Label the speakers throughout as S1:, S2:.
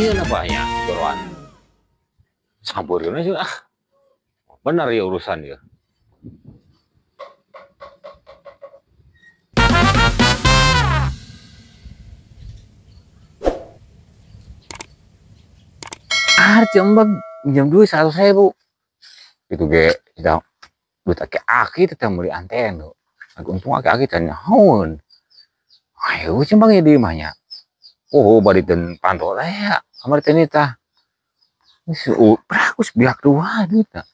S1: iya na banyak jeroan sampureun aja ah. Benar ya urusan ya. Cembag pinjam duit 100.000 itu ge tidak duit aki tetap beli antena untung aki tanya haun ayo cembang ya di mahnya oh bari dan pantau ya kamar tenita prakus biak dua duit tak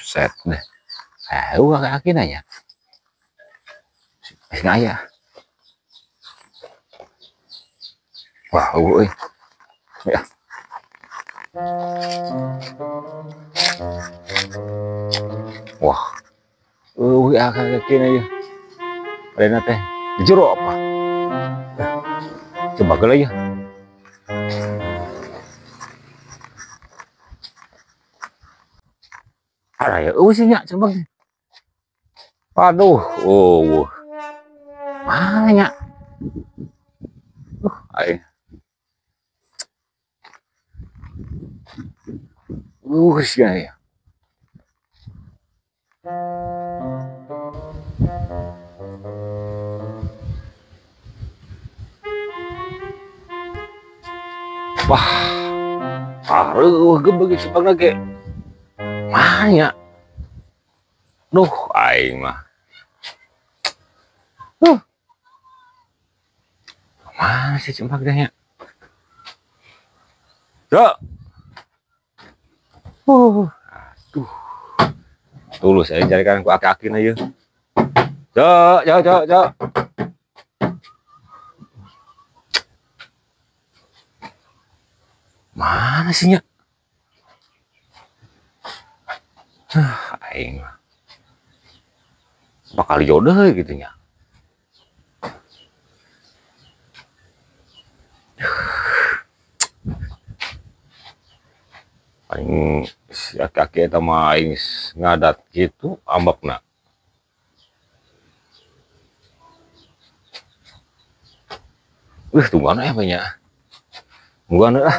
S1: set deh ayo aki nanya masih ngaya wah ya wah akan kini aja Rena teh jero apa coba gala ya ada ya sihnya coba aduh mana nya ay sih ya wah gebeg sebag lagi mana duh aing mah mana sih cempak dehnya ya aduh tulus saya carikan ku aki-aki aja cok mana sih nya aing bakal jodoh gitu nya aing si aki-aki eta mah aing ngadat gitu ambakna tungguan ya banyak tungguan ah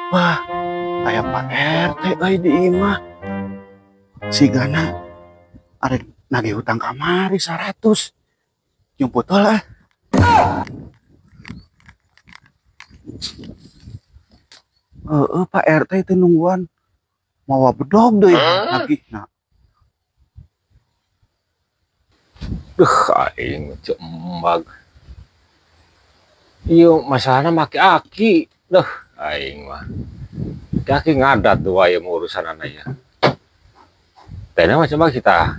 S2: wah kayak Pak RT di imah si Gana ada nagih hutang kamari 100 nyumput lah Pak RT itu nungguan mau bedog deh lagi nah
S1: aing cembag iyo masalahnya make aki aing mah kaki ngadat tuh aya urusan anaknya tena macam kita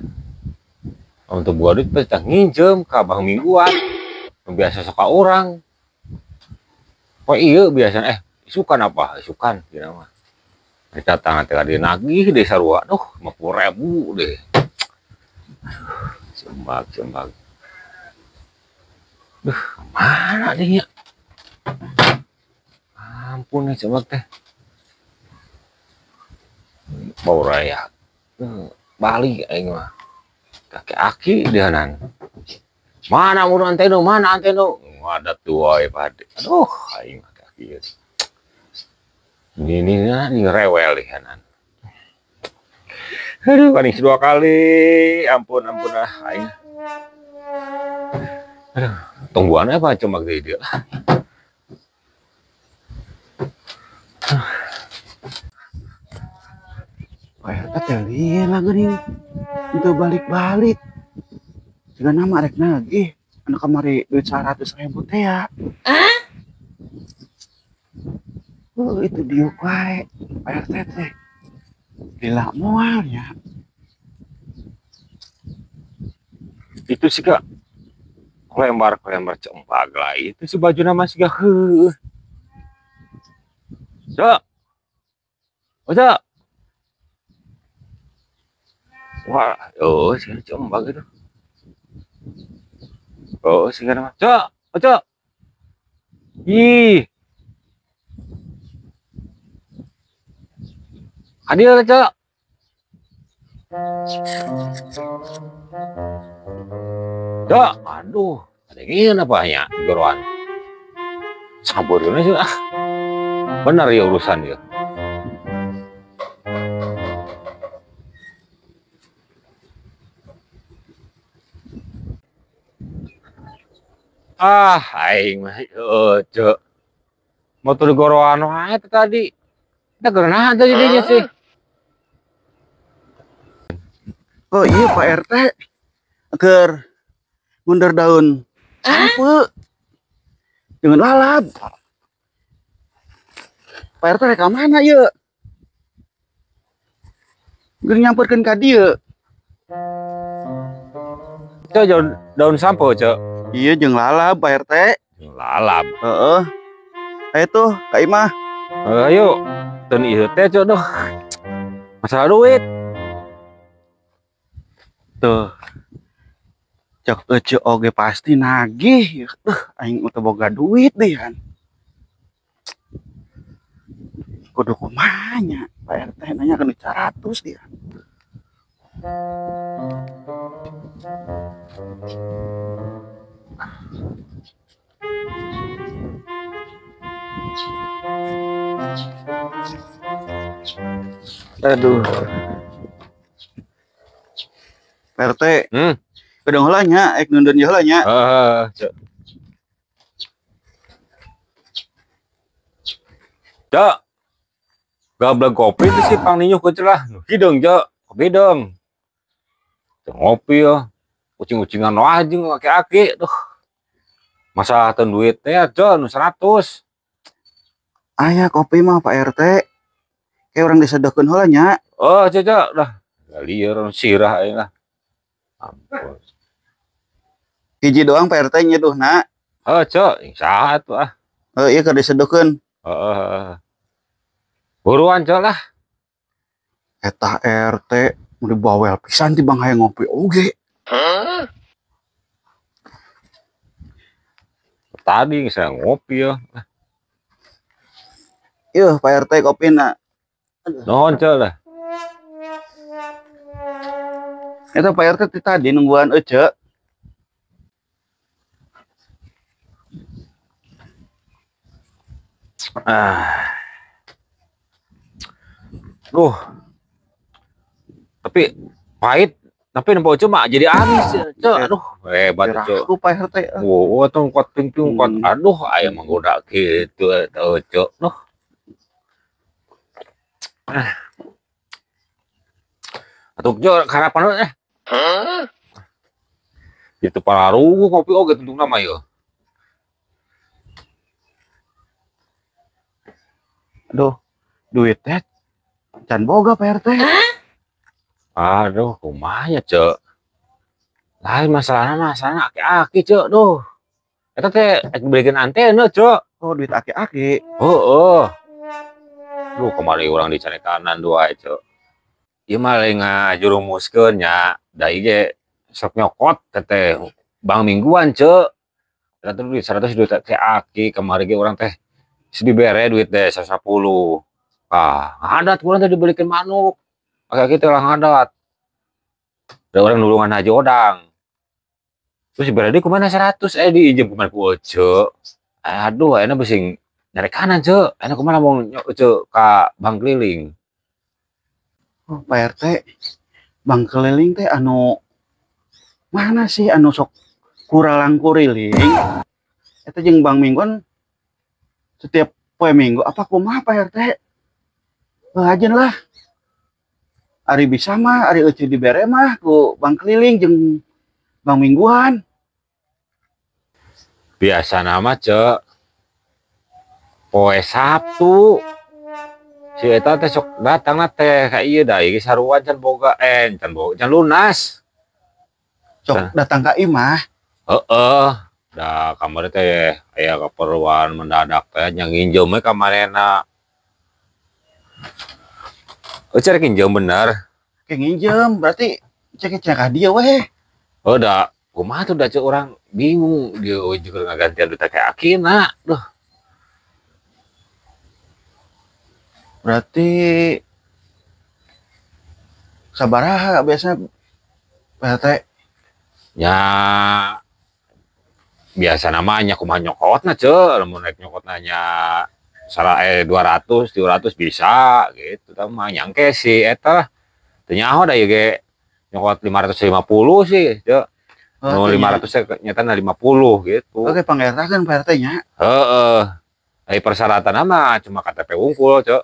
S1: untuk buat duit kita nginjem ke abang mingguan biasa suka orang kok iya biasa isukan apa isukan gitu mah kita tangan tadi nagih deh sarua 50.000 deh cembag mana dia ampun nih cembag teh bau raya Bali aing mah kakek aki dihanan mana anteno ada tua pade aduh aing mah kaki ini rewel dihanan aduh paling 2 kali ampun ah aing aduh tungguan apa cembag dia
S2: iya lah gini itu balik-balik juga nama rek nagih anak kamari duit 100.000 teh ya itu diuk wae Pak RT teh gila moal ya
S1: itu sih kak kelembar cembag lah itu si baju nama sih kak cok wah sih cembag itu sih nama cok ih hadir cok Cok, aduh, ada yang apa ya di goroan. Saburnya sih ah. Benar ya urusan ya. Ah, aing mah cok. Motor di goroan wae tadi. Kita gerena aja jadinya sih.
S2: Oh iya Pak RT, agar ngundar daun sampe jangan lalap. Pak RT reka mana ya? Ger nyamperkeun ka dieu.
S1: Cok, daun sampo, cok.
S2: Iya jeung lalap Pak RT.
S1: Lalap.
S2: Heeh. Ayo tuh, Kak Imah.
S1: Ayo, dan ieu teh cok doh. Masalah duit.
S2: Tuh. Cek ece oge pasti nagih. Aing teu boga duit deh kan. Kudu kumaha nya? Pak RT nanya kan 100 dia. Aduh. Pak RT, kedong heula nya, nundun heula nya.
S1: Cok. Cok. Gablang kopi itu sih pang ninyuh ke celah. Hidung, cok. Kopi dong. Ngopi ya. Kucing-kucingan wajeng aki-aki. Duh. Masa tahun duitnya, cok. 100.
S2: Aya kopi mah Pak RT. Kayak orang disedokeun heula nya.
S1: Oh, cok. Dah. Liar sirah aja lah. Ampun.
S2: Hiji doang Pak RT nyeduhna.
S1: Oh, cok. Sahat tuh ah.
S2: Iya keur disedokeun.
S1: Buruan cok lah.
S2: Eta RT mau dibawel pisan ti bang hayang ngopi oge.
S1: Tadi saya ngopi ya.
S2: Iya Pak RT kopina.
S1: Nuhun cok lah.
S2: Eta Pak RT ti tadi nungguan ece.
S1: Duh. Tapi pahit. Tapi nampak cuma jadi habis ya, cok. Aduh, hebat cok.
S2: Aku Pak RT.
S1: Wow, tongkot ping-ping kuat. Aduh, ayam menggoda gitu, cok. Duh. Atuh cok, harapan lu Itu para rugu kopi oge tentu nama ya.
S2: Aduh, duitnya can boga Pak RT.
S1: Aduh, kumanya cok. Lain masalahnya aki-aki cok, duh. Eta teh bikin antena cok.
S2: Oh, duit aki-aki.
S1: Oh. Duh, kemarin orang dicari kanan dua cok. Ieu mah ngajurumuskeun nya, da ieu sok nyokot teteh bang mingguan cok. Eta tuh duit 100 duit aki kemarin ge orang teh dibere duit deh 110. Ah, ngadat kurang teh dibelikan manuk. Aki teh lah ngadat. Ada orang nulungan Haji Odang. Terus berarti kemana 100 diinjem kemana ku Ojo. Aduh, enak bising nyari kanan cok. Enak kemana mau cok ke bank keliling.
S2: Oh, Pak RT, bank keliling teh anu mana sih anu sok kuralang kuriling? Eta jeung bank mingguan setiap poe minggu apa kumaha Pak RT? Ajen lah. Ari bisa mah, ari eueuh dibere mah ku bank keliling jeung bank mingguan.
S1: Biasa nama cok. Poe Sabtu. Si eta teh sok datang teh ka ieu da ieu saruan can boga can lunas.
S2: Sok datang ka imah.
S1: Heeh. Da kamari teh aya keperluan mendadak teh nya nginjem we kamarena. Cari nginjem bener.
S2: Kayak nginjem berarti cek dia weh.
S1: Oh dah, kumaha tuh dah orang bingung dia juga ngagantian duit kayak akina. Duh.
S2: Berarti sabaraha biasanya PRT
S1: Ya biasa namanya kumaha nyokotna ce, lamun naik nyokot nanya 200 300 bisa gitu tah mah nyangke sih eta teu nyaho da ieu ge nyokot 550 sih ce.
S2: Oh,
S1: Nu 500 nyata 50 gitu.
S2: Oke, pangertakeun Pak RT nya.
S1: Heeh. Ai persyaratan mah cuma KTP unggul, Cok.